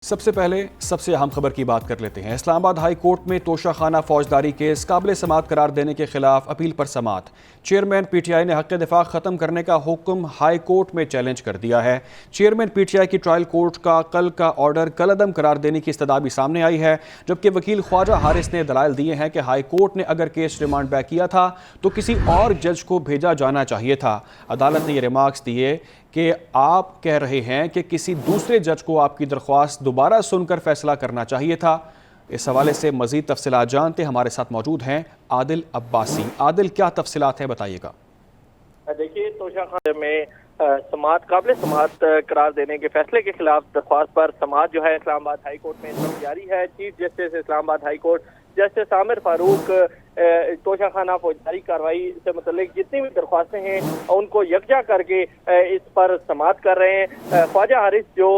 سب سے پہلے سب سے اہم خبر کی بات کر لیتے ہیں۔ اسلام آباد ہائی کورٹ میں توشہ خانہ فوجداری کیس قابل سماعت قرار دینے کے خلاف اپیل پر سماعت۔ چیئرمین پی ٹی آئی نے حق دفاع ختم کرنے کا حکم ہائی کورٹ میں چیلنج کر دیا ہے۔ چیئرمین پی ٹی آئی کی ٹرائل کورٹ کا کل کا آرڈر کالعدم قرار دینے کی استدعا بھی سامنے آئی ہے، جبکہ وکیل خواجہ حارث نے دلائل دیے ہیں کہ ہائی کورٹ نے اگر کیس ریمانڈ بیک کیا تھا تو کسی اور جج کو بھیجا جانا چاہیے تھا۔ عدالت نے یہ ریمارکس دیے کہ آپ کہہ رہے ہیں کہ کسی دوسرے جج کو آپ کی درخواست دوبارہ سن کر فیصلہ کرنا چاہیے تھا۔ اس حوالے سے مزید تفصیلات جانتے ہمارے ساتھ موجود ہیں عادل عباسی۔ عادل، کیا تفصیلات ہیں، بتائیے گا۔ دیکھیے، توشہ خانہ میں سماعت قابل سماعت قرار دینے کے فیصلے کے خلاف درخواست پر سماعت جو ہے اسلام آباد ہائی کورٹ میں اس وقت جاری ہے۔ چیف جسٹس اسلام آباد ہائی کورٹ جسٹس عامر فاروق توشہ خانہ فوجداری کارروائی سے متعلق جتنی بھی درخواستیں ہیں ان کو یکجا کر کے اس پر سماعت کر رہے ہیں۔ خواجہ حارث جو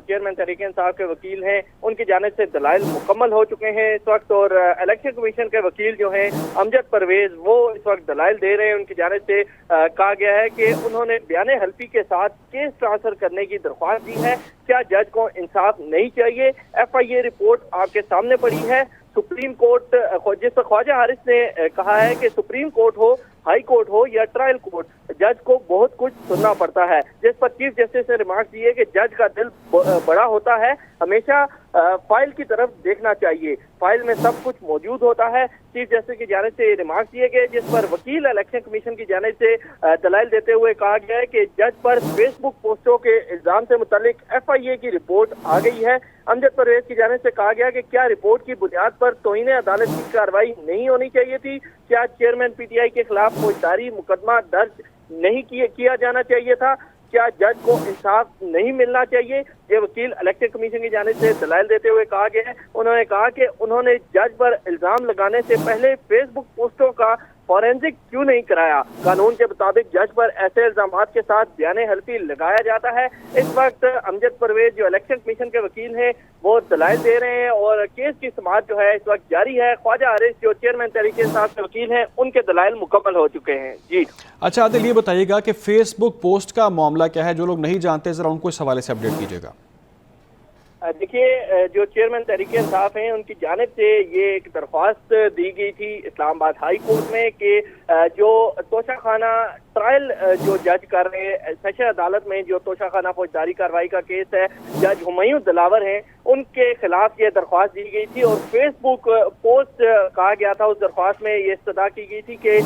چیئرمین تحریک انصاف کے وکیل ہیں، ان کی جانب سے دلائل مکمل ہو چکے ہیں اس وقت، اور الیکشن کمیشن کے وکیل جو ہیں امجد پرویز، وہ اس وقت دلائل دے رہے ہیں۔ ان کی جانب سے کہا گیا ہے کہ انہوں نے بیان حلفی کے ساتھ کیس ٹرانسفر کرنے کی درخواست دی ہے۔ کیا جج کو انصاف نہیں چاہیے؟ ایف آئی اے رپورٹ آپ کے سامنے پڑی ہے۔ سپریم کورٹ، جس پر خواجہ حارث نے کہا ہے کہ سپریم کورٹ ہو، ہائی کورٹ ہو یا ٹرائل کورٹ، جج کو بہت کچھ سننا پڑتا ہے، جس پر چیف جسٹس نے ریمارکس دیے کہ جج کا دل بڑا ہوتا ہے، ہمیشہ فائل کی طرف دیکھنا چاہیے، فائل میں سب کچھ موجود ہوتا ہے۔ چیف جسٹس کی جانب سے ریمارکس دیے گئے، جس پر وکیل الیکشن کمیشن کی جانب سے دلائل دیتے ہوئے کہا گیا ہے کہ جج پر فیس بک پوسٹوں کے الزام سے متعلق ایف آئی اے کی رپورٹ آ گئی ہے۔ امجد پرویز کی جانب سے کہا گیا کہ کیا رپورٹ کی بنیاد پر توہین عدالت کی کارروائی نہیں ہونی چاہیے تھی؟ کیا چیئرمین پی ٹی آئی کے خلاف فوجداری مقدمہ درج نہیں کیا جانا چاہیے تھا؟ کیا جج کو انصاف نہیں ملنا چاہیے؟ یہ وکیل الیکشن کمیشن کی جانب سے دلائل دیتے ہوئے کہا گیا ہے۔ انہوں نے کہا کہ انہوں نے جج پر الزام لگانے سے پہلے فیس بک پوسٹوں کا فورینزک کیوں نہیں کرایا؟ قانون کے مطابق جج پر ایسے الزامات کے ساتھ بیان حلفی لگایا جاتا ہے۔ اس وقت امجد پرویز جو الیکشن کمیشن کے وکیل ہیں وہ دلائل دے رہے ہیں اور کیس کی سماعت جو ہے اس وقت جاری ہے۔ خواجہ حارث جو چیئرمین تحریک انصاف کے وکیل ہیں، ان کے دلائل مکمل ہو چکے ہیں۔ جی اچھا عادل، یہ بتائیے گا کہ فیس بک پوسٹ کا معاملہ کیا ہے؟ جو لوگ نہیں جانتے ذرا ان کو اس حوالے سے اپڈیٹ کیجیے گا۔ دیکھیے، جو چیئرمین تحریک انصاف ہیں ان کی جانب سے یہ ایک درخواست دی گئی تھی اسلام آباد ہائی کورٹ میں کہ جو توشہ خانہ ٹرائل جو جج کر رہے ہیں سیشن عدالت میں، جو توشہ خانہ فوجداری کارروائی کا کیس ہے، جج ہمایوں دلاور ہیں، ان کے خلاف یہ درخواست دی گئی تھی اور فیس بک پوسٹ کہا گیا تھا۔ اس درخواست میں یہ استدعا کی گئی تھی کہ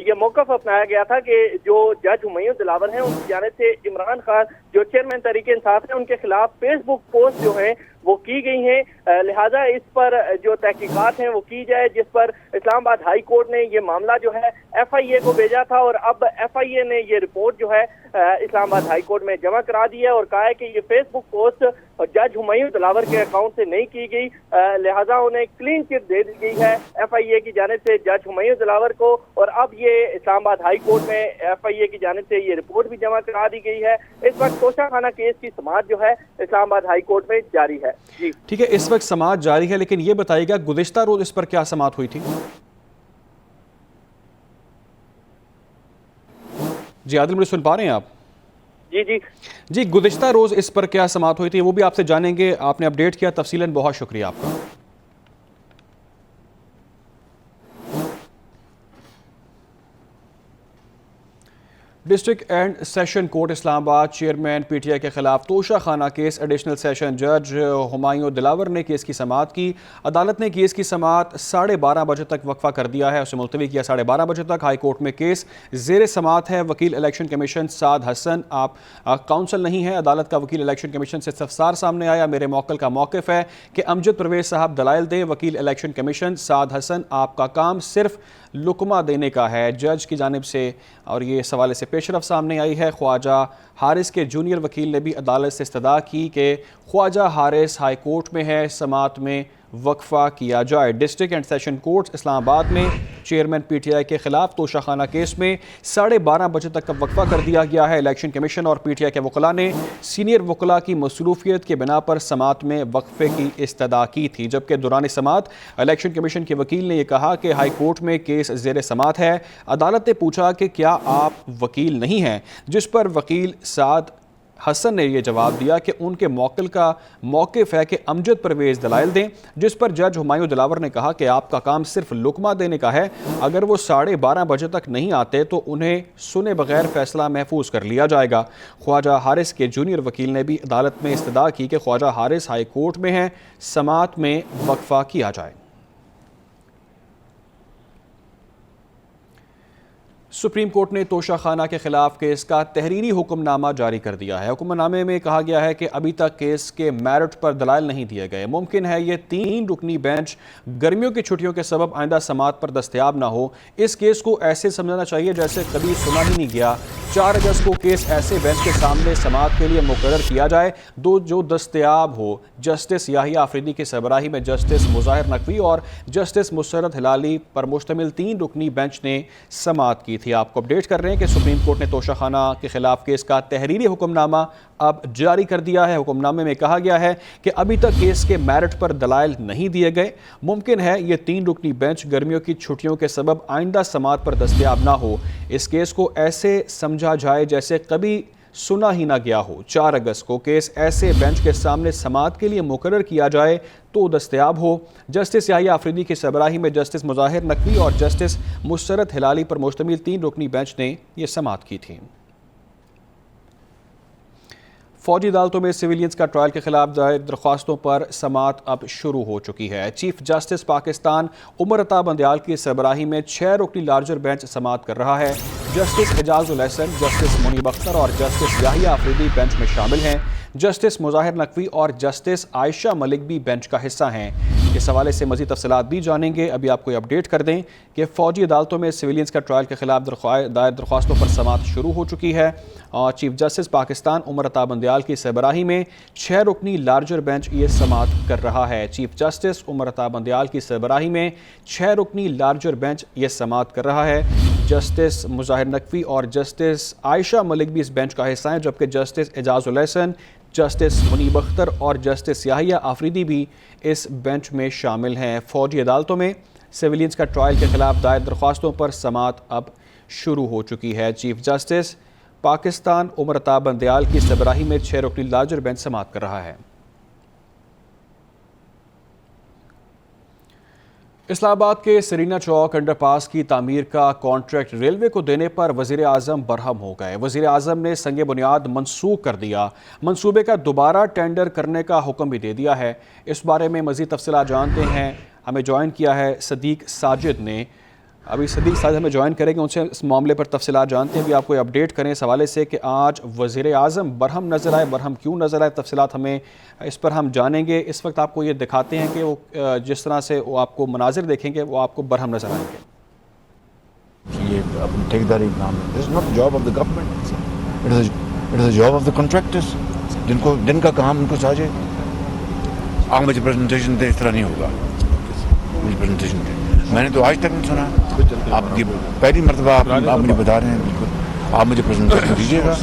یہ موقف اپنایا گیا تھا کہ جو جج ہمایوں دلاور ہیں ان کی جانب سے عمران خان جو چیئرمین تحریک انصاف ہیں ان کے خلاف فیس بک پوسٹ جو ہیں وہ کی گئی ہیں، لہٰذا اس پر جو تحقیقات ہیں وہ کی جائے، جس پر اسلام آباد ہائی کورٹ نے یہ معاملہ جو ہے ایف آئی اے کو بھیجا تھا اور اب ایف آئی اے نے یہ رپورٹ جو ہے اسلام آباد ہائی کورٹ میں جمع کرا دی ہے اور کہا ہے کہ یہ فیس بک پوسٹ جج ہمایوں دلاور کے اکاؤنٹ سے نہیں کی گئی، لہٰذا انہیں کلین چٹ دے دی گئی ہے ایف آئی اے کی جانب سے جج ہمایوں دلاور کو، اور اب یہ اسلام آباد ہائی کورٹ میں ایف آئی اے کی جانب سے یہ رپورٹ بھی جمع کرا دی گئی ہے۔ اس وقت توشہ خانہ کیس کی سماعت جو ہے اسلام آباد ہائی کورٹ میں جاری ہے۔ جی ٹھیک ہے، اس وقت سماعت جاری ہے، لیکن یہ بتائیے گا گزشتہ روز اس پر کیا سماعت ہوئی تھی؟ جی عادل، مجھے سن پا رہے ہیں آپ؟ جی گزشتہ روز اس پر کیا سماعت ہوئی تھی وہ بھی آپ سے جانیں گے۔ آپ نے اپڈیٹ کیا تفصیلاً، بہت شکریہ آپ کا۔ ڈسٹرکٹ اینڈ سیشن کورٹ اسلام آباد چیئرمین پی ٹی آئی کے خلاف توشہ خانہ کیس ایڈیشنل سیشن جج ہمایوں دلاور نے کیس کی سماعت کی۔ عدالت نے کیس کی سماعت 12:30 بجے تک وقفہ کر دیا ہے، اسے ملتوی کیا 12:30 بجے تک۔ ہائی کورٹ میں کیس زیر سماعت ہے۔ وکیل الیکشن کمیشن سعد حسن آپ کاؤنسل نہیں ہیں۔ عدالت کا وکیل الیکشن کمیشن سے استفسار سامنے آیا، میرے موکل کا موقف ہے کہ امجد پرویز صاحب دلائل دیں۔ وکیل الیکشن کمیشن سعد حسن، آپ کا کام صرف لقمہ دینے کا ہے جج کی جانب سے، اور یہ اس حوالے سے پیش رفت سامنے آئی ہے۔ خواجہ حارث کے جونیئر وکیل نے بھی عدالت سے استدعا کی کہ خواجہ حارث ہائی کورٹ میں ہے، سماعت میں وقفہ کیا جائے۔ ڈسٹرکٹ اینڈ سیشن کورٹ اسلام آباد میں چیئرمین پی ٹی آئی کے خلاف توشہ خانہ کیس میں 12:30 بجے تک کا وقفہ کر دیا گیا ہے۔ الیکشن کمیشن اور پی ٹی آئی کے وکلاء نے سینئر وکلاء کی مصروفیت کے بنا پر سماعت میں وقفے کی استدعا کی تھی، جبکہ دوران سماعت الیکشن کمیشن کے وکیل نے یہ کہا کہ ہائی کورٹ میں کیس زیر سماعت ہے۔ عدالت نے پوچھا کہ کیا آپ وکیل نہیں ہیں، جس پر وکیل سعد حسن نے یہ جواب دیا کہ ان کے موکل کا موقف ہے کہ امجد پرویز دلائل دیں، جس پر جج ہمایوں دلاور نے کہا کہ آپ کا کام صرف لقمہ دینے کا ہے، اگر وہ 12:30 بجے تک نہیں آتے تو انہیں سنے بغیر فیصلہ محفوظ کر لیا جائے گا۔ خواجہ حارث کے جونیئر وکیل نے بھی عدالت میں استدعا کی کہ خواجہ حارث ہائی کورٹ میں ہیں، سماعت میں وقفہ کیا جائے۔ سپریم کورٹ نے توشہ خانہ کے خلاف کیس کا تحریری حکم نامہ جاری کر دیا ہے۔ حکم نامے میں کہا گیا ہے کہ ابھی تک کیس کے میرٹ پر دلائل نہیں دیے گئے، ممکن ہے یہ 3 رکنی بینچ گرمیوں کی چھٹیوں کے سبب آئندہ سماعت پر دستیاب نہ ہو۔ اس کیس کو ایسے سمجھنا چاہیے جیسے کبھی سنا ہی نہیں گیا۔ 4 اگست کو کیس ایسے بینچ کے سامنے سماعت کے لیے مقرر کیا جائے جو دستیاب ہو۔ جسٹس یاحییٰ آفریدی کی سربراہی میں جسٹس مظاہر نقوی اور جسٹس مسرت ہلالی پر مشتمل 3 رکنی بینچ نے سماعت کی تھی۔ آپ کو اپڈیٹ کر رہے ہیں کہ سپریم کورٹ نے توشہ خانہ کے خلاف کیس کا تحریری حکم نامہ اب جاری کر دیا ہے۔ حکم نامے میں کہا گیا ہے کہ ابھی تک کیس کے میرٹ پر دلائل نہیں دیے گئے، ممکن ہے یہ 3 رکنی بینچ گرمیوں کی چھٹیوں کے سبب آئندہ سماعت پر دستیاب نہ ہو۔ اس کیس کو ایسے سمجھا جائے جیسے کبھی سنا ہی نہ گیا ہو۔ 4 اگست کو کیس ایسے بینچ کے سامنے سماعت کے لیے مقرر کیا جائے تو دستیاب ہو۔ جسٹس یاحییٰ آفریدی کی سربراہی میں جسٹس مظاہر نقوی اور جسٹس مسرت ہلالی پر مشتمل 3 رکنی بینچ نے یہ سماعت کی تھی۔ فوجی عدالتوں میں سویلینز کا ٹرائل کے خلاف دائر درخواستوں پر سماعت اب شروع ہو چکی ہے۔ چیف جسٹس پاکستان عمر عطا بندیال کی سربراہی میں 6 رکنی لارجر بینچ سماعت کر رہا ہے۔ جسٹس اعجاز الاحسن، جسٹس منیب اختر اور جسٹس یاحییٰ آفریدی بینچ میں شامل ہیں۔ جسٹس مظاہر نقوی اور جسٹس عائشہ ملک بھی بینچ کا حصہ ہیں۔ اس حوالے سے مزید تفصیلات بھی جانیں گے۔ ابھی آپ کو یہ اپڈیٹ کر دیں کہ فوجی عدالتوں میں سویلینز کا ٹرائل کے خلاف دائر درخواستوں پر سماعت شروع ہو چکی ہے اور چیف جسٹس پاکستان عمر عطا بندیال کی سربراہی میں 6 رکنی لارجر بینچ یہ سماعت کر رہا ہے۔ چیف جسٹس عمر عطا بندیال کی سربراہی میں 6 رکنی لارجر بینچ یہ سماعت کر رہا ہے۔ جسٹس مظاہر نقوی اور جسٹس عائشہ ملک بھی اس بینچ کا حصہ ہیں، جبکہ جسٹس اعجاز الاحسن، جسٹس منیب اختر اور جسٹس یاحییٰ آفریدی بھی اس بینچ میں شامل ہیں۔ فوجی عدالتوں میں سویلینز کا ٹرائل کے خلاف دائر درخواستوں پر سماعت اب شروع ہو چکی ہے۔ چیف جسٹس پاکستان عمر عطا بندیال کی سربراہی میں 6 رکنی لارجر بینچ سماعت کر رہا ہے۔ اسلام آباد کے سرینا چوک انڈر پاس کی تعمیر کا کانٹریکٹ ریلوے کو دینے پر وزیر اعظم برہم ہو گئے۔ وزیر اعظم نے سنگ بنیاد منسوخ کر دیا، منصوبے کا دوبارہ ٹینڈر کرنے کا حکم بھی دے دیا ہے۔ اس بارے میں مزید تفصیلات جانتے ہیں، ہمیں جوائن کیا ہے صدیق ساجد نے۔ ابھی صدیق ساجد ہمیں جوائن کریں گے، ان سے اس معاملے پر تفصیلات جانتے ہیں۔ ابھی آپ کو اپڈیٹ کریں اس حوالے سے کہ آج وزیر اعظم برہم نظر آئے، برہم کیوں نظر آئے، تفصیلات ہمیں اس پر ہم جانیں گے۔ اس وقت آپ کو یہ دکھاتے ہیں کہ وہ جس طرح سے وہ آپ کو مناظر دیکھیں گے وہ آپ کو برہم نظر آئیں گے۔ یہ اپنی ٹھیکیداری کام ہے، it's not job of the government, it is job of the contractors, جن کا کام ان کو چاہیے۔ آپ مجھے پریزنٹیشن دے، اس طرح نہیں ہوگا۔ مجھے پریزنٹیشن دے، میں نے تو آج تک نہیں سنا، آپ یہ پہلی مرتبہ آپ مجھے بتا رہے ہیں۔ بالکل آپ مجھے پریزنٹیشن دیجیے گا،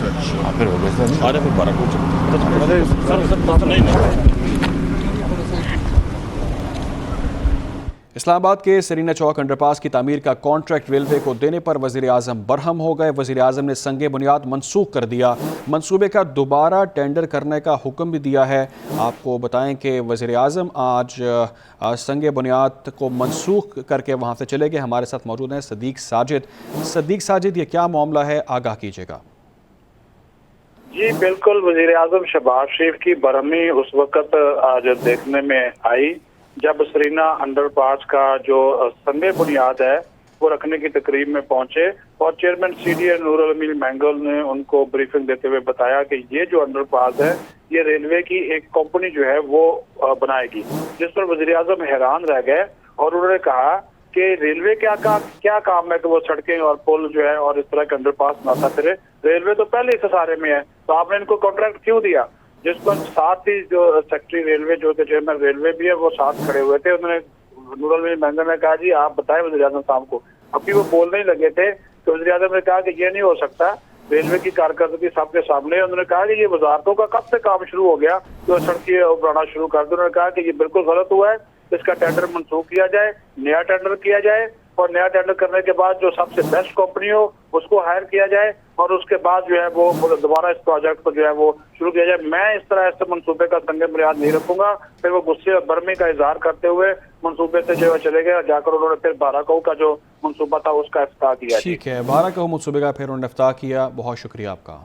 پھر ہوگا۔ اسلام آباد کے سرینا چوک انڈر پاس کی تعمیر کا کانٹریکٹ ریلوے کو دینے پر وزیر اعظم برہم ہو گئے۔ وزیر اعظم نے سنگ بنیاد منسوخ کر دیا، منصوبے کا دوبارہ ٹینڈر کرنے کا حکم بھی دیا ہے۔ آپ کو بتائیں کہ وزیر اعظم آج سنگ بنیاد کو منسوخ کر کے وہاں سے چلے گئے۔ ہمارے ساتھ موجود ہیں صدیق ساجد۔ صدیق ساجد، یہ کیا معاملہ ہے، آگاہ کیجیے گا۔ جی بالکل، وزیر اعظم شہباز شریف کی برہمی اس وقت آج دیکھنے میں آئی جب سرینا انڈر پاس کا جو سنگ بنیاد ہے وہ رکھنے کی تقریب میں پہنچے اور چیئرمین سی ڈی اے نور الامین مینگل نے ان کو بریفنگ دیتے ہوئے بتایا کہ یہ جو انڈر پاس ہے یہ ریلوے کی ایک کمپنی جو ہے وہ بنائے گی، جس پر وزیر اعظم حیران رہ گئے اور انہوں نے کہا کہ ریلوے کیا کام ہے کہ وہ سڑکیں اور پل جو ہے اور اس طرح کے انڈر پاس بناتا پھرے، ریلوے تو پہلے ہی خسارے میں ہے، تو آپ نے ان کو کانٹریکٹ کیوں دیا؟ جس پر ساتھ ہی جو سیکرٹری ریلوے جو کہ چیئرمین ریلوے بھی ہے وہ ساتھ کھڑے ہوئے تھے۔ انہوں نے نور الامین مینگل نے کہا جی آپ بتائیں وزیر اعظم صاحب کو، ابھی وہ بولنے ہی لگے تھے تو وزیر اعظم نے کہا کہ یہ نہیں ہو سکتا، ریلوے کی کارکردگی سب کے سامنے ہے۔ انہوں نے کہا کہ یہ وزارتوں کا کب سے کام شروع ہو گیا جو سڑکیں بنانا شروع کر دیں۔ انہوں نے کہا کہ یہ بالکل غلط ہوا ہے، اس کا ٹینڈر منسوخ کیا جائے، نیا ٹینڈر کیا جائے اور نیا ٹینڈر کرنے کے بعد جو سب سے بیسٹ کمپنی ہو اس کو ہائر کیا جائے اور اس کے بعد جو ہے وہ دوبارہ اس پروجیکٹ کو جو ہے وہ شروع کیا جائے. میں اس طرح ایسے منصوبے کا سنگ بنیاد نہیں رکھوں گا. پھر وہ غصے اور برہمی کا اظہار کرتے ہوئے منصوبے سے جو ہے چلے گئے, جا کر انہوں نے پھر 12 کو کا جو منصوبہ تھا اس کا افتتاح کیا. ٹھیک ہے, 12 کو منصوبے کا پھر انہوں نے افتتاح کیا. بہت شکریہ آپ کا.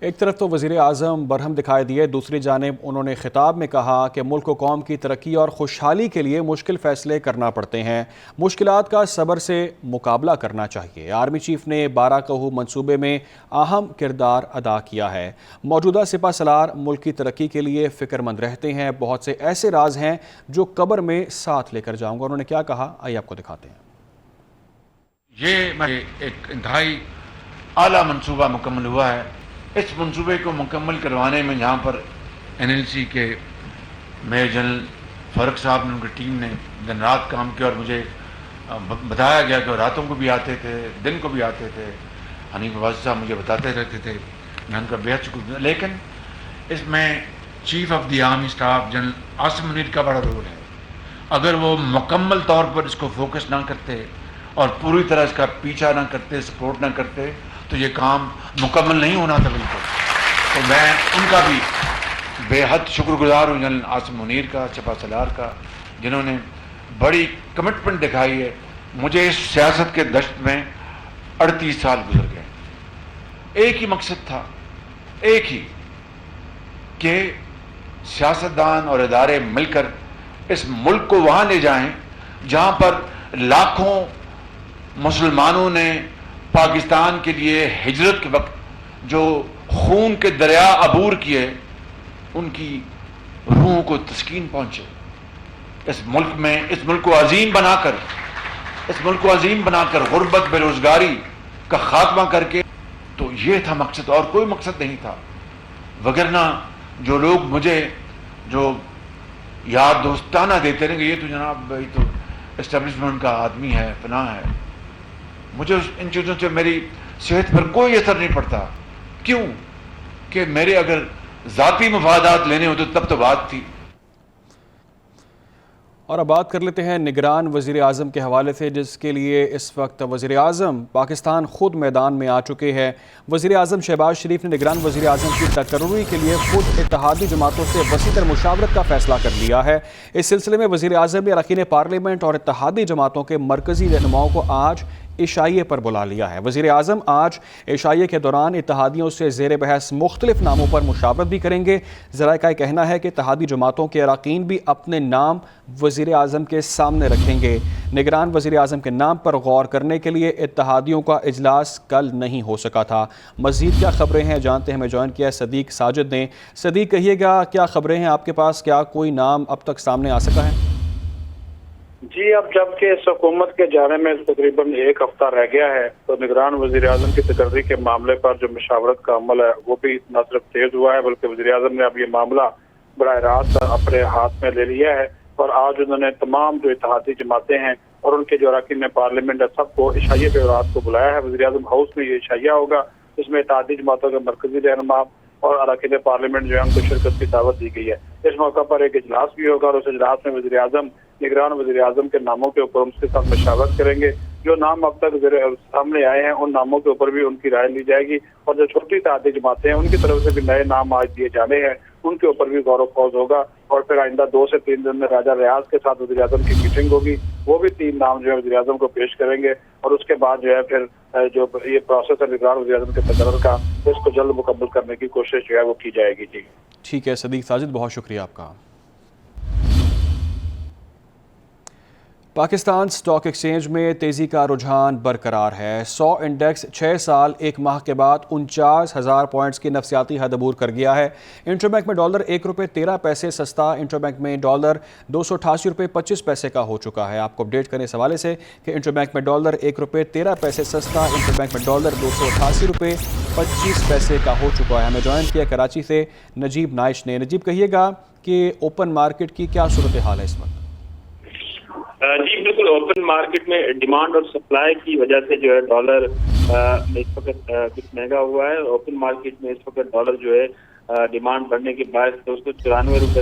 ایک طرف تو وزیر اعظم برہم دکھائی دیے, دوسری جانب انہوں نے خطاب میں کہا کہ ملک و قوم کی ترقی اور خوشحالی کے لیے مشکل فیصلے کرنا پڑتے ہیں, مشکلات کا صبر سے مقابلہ کرنا چاہیے. آرمی چیف نے 12 کوہ منصوبے میں اہم کردار ادا کیا ہے. موجودہ سپہ سالار ملک کی ترقی کے لیے فکر مند رہتے ہیں. بہت سے ایسے راز ہیں جو قبر میں ساتھ لے کر جاؤں گا. انہوں نے کیا کہا, آئیے آپ کو دکھاتے ہیں. یہ ایک انتہائی اعلیٰ منصوبہ مکمل ہوا ہے. اس منصوبے کو مکمل کروانے میں یہاں پر NLC کے میجر جنرل فاروق صاحب نے, ان کی ٹیم نے دن رات کام کیا, اور مجھے بتایا گیا کہ راتوں کو بھی آتے تھے, دن کو بھی آتے تھے. حنیف عباسی صاحب مجھے بتاتے رہتے تھے, میں ان کا بہت شکر گزار. لیکن اس میں chief of the army staff general Asim Munir کا بڑا رول ہے. اگر وہ مکمل طور پر اس کو فوکس نہ کرتے اور پوری طرح اس کا پیچھا نہ کرتے, سپورٹ نہ کرتے, تو یہ کام مکمل نہیں ہونا تھا بالکل. تو میں ان کا بھی بے حد شکر گزار ہوں, جنرل عاصم منیر کا, سپہ سالار کا, جنہوں نے بڑی کمٹمنٹ دکھائی ہے. مجھے اس سیاست کے دشت میں 38 سال گزر گئے. ایک ہی مقصد تھا, ایک ہی, کہ سیاستدان اور ادارے مل کر اس ملک کو وہاں لے جائیں جہاں پر لاکھوں مسلمانوں نے پاکستان کے لیے ہجرت کے وقت جو خون کے دریا عبور کیے, ان کی روحوں کو تسکین پہنچے. اس ملک میں اس ملک کو عظیم بنا کر غربت, بے روزگاری کا خاتمہ کر کے, تو یہ تھا مقصد اور کوئی مقصد نہیں تھا. وگرنہ جو لوگ مجھے جو یاد دوستانہ دیتے رہیں کہ یہ تو جناب یہ تو اسٹیبلشمنٹ کا آدمی ہے, فلاں ہے, مجھے ان چیزوں سے میری صحت پر کوئی اثر نہیں پڑتا. کیوں کہ میرے اگر ذاتی مفادات لینے ہوتے تب تو بات تھی. اور اب بات کر لیتے ہیں نگران وزیر اعظم کے حوالے سے, جس کے لیے اس وقت وزیر اعظم پاکستان خود میدان میں آ چکے ہیں. وزیر اعظم شہباز شریف نے نگران وزیر اعظم کی تقرری کے لیے خود اتحادی جماعتوں سے وسیع تر مشاورت کا فیصلہ کر لیا ہے. اس سلسلے میں وزیر اعظم نے اراکین پارلیمنٹ اور اتحادی جماعتوں کے مرکزی رہنماؤں کو آج عشائیے پر بلا لیا ہے. وزیر اعظم آج عشائیے کے دوران اتحادیوں سے زیر بحث مختلف ناموں پر مشاورت بھی کریں گے. ذرائع کا کہنا ہے کہ اتحادی جماعتوں کے اراکین بھی اپنے نام وزیر اعظم کے سامنے رکھیں گے. نگران وزیر اعظم کے نام پر غور کرنے کے لیے اتحادیوں کا اجلاس کل نہیں ہو سکا تھا. مزید کیا خبریں ہیں جانتے ہیں, ہمیں جوائن کیا ہے صدیق ساجد نے. صدیق کہیے گا کیا خبریں ہیں آپ کے پاس, کیا کوئی نام اب تک سامنے آ سکا ہے؟ جی, اب جبکہ اس حکومت کے جانے میں تقریباً 1 ہفتہ رہ گیا ہے, تو نگران وزیر اعظم کی تقرری کے معاملے پر جو مشاورت کا عمل ہے وہ بھی نہ صرف تیز ہوا ہے, بلکہ وزیر اعظم نے اب یہ معاملہ براہ راست اپنے ہاتھ میں لے لیا ہے. اور آج انہوں نے تمام جو اتحادی جماعتیں ہیں اور ان کے جو اراکین پارلیمنٹ ہے سب کو عشائیے پہ رات کو بلایا ہے. وزیر اعظم ہاؤس میں یہ عشائیہ ہوگا, اس میں اتحادی جماعتوں کے مرکزی رہنما اور اراکین پارلیمنٹ جو ہے ان کو شرکت کی دعوت دی گئی ہے. اس موقع پر ایک اجلاس بھی ہوگا اور اس اجلاس میں وزیر اعظم نگران وزیر اعظم کے ناموں کے اوپر ان کے ساتھ مشاورت کریں گے. جو نام اب تک سامنے آئے ہیں ان ناموں کے اوپر بھی ان کی رائے لی جائے گی, اور جو چھوٹی اتحادی جماعتیں ہیں ان کی طرف سے بھی نئے نام آج دیے جانے ہیں, ان کے اوپر بھی غور و خوض ہوگا. اور پھر آئندہ 2 سے 3 دن میں راجہ ریاض کے ساتھ وزیر اعظم کی میٹنگ ہوگی, وہ بھی 3 نام جو ہے وزیر اعظم کو پیش کریں گے, اور اس کے بعد جو ہے پھر جو یہ پروسیس ہے نگران وزیر اعظم کے تقرر کا, اس کو جلد مکمل کرنے کی کوشش جو ہے وہ کی جائے گی. جی ٹھیک ہے صدیق ساجد, بہت شکریہ آپ کا. پاکستان سٹاک ایکسچینج میں تیزی کا رجحان برقرار ہے. 100 انڈیکس 6 سال 1 ماہ کے بعد 49,000 پوائنٹس کی نفسیاتی حد عبور کر گیا ہے. انٹر بینک میں ڈالر 1 روپے 13 پیسے سستا, انٹر بینک میں ڈالر 288 روپے 25 پیسے کا ہو چکا ہے. آپ کو اپڈیٹ کرنے اس حوالے سے کہ انٹر بینک میں ڈالر 1 روپے 13 پیسے سستا, انٹر بینک میں ڈالر 288 روپے 25 پیسے کا ہو چکا ہے. ہمیں جوائن کیا کراچی سے نجیب نائش نے. نجیب کہیے گا کہ اوپن مارکیٹ کی کیا صورتحال ہے اس وقت؟ جی بالکل, اوپن مارکیٹ میں ڈیمانڈ اور سپلائی کی وجہ سے جو ہے ڈالر اس وقت کچھ مہنگا ہوا ہے. اوپن مارکیٹ میں اس وقت ڈالر جو ہے ڈیمانڈ بڑھنے کے باعث 294 روپے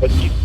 25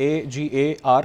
AGAR,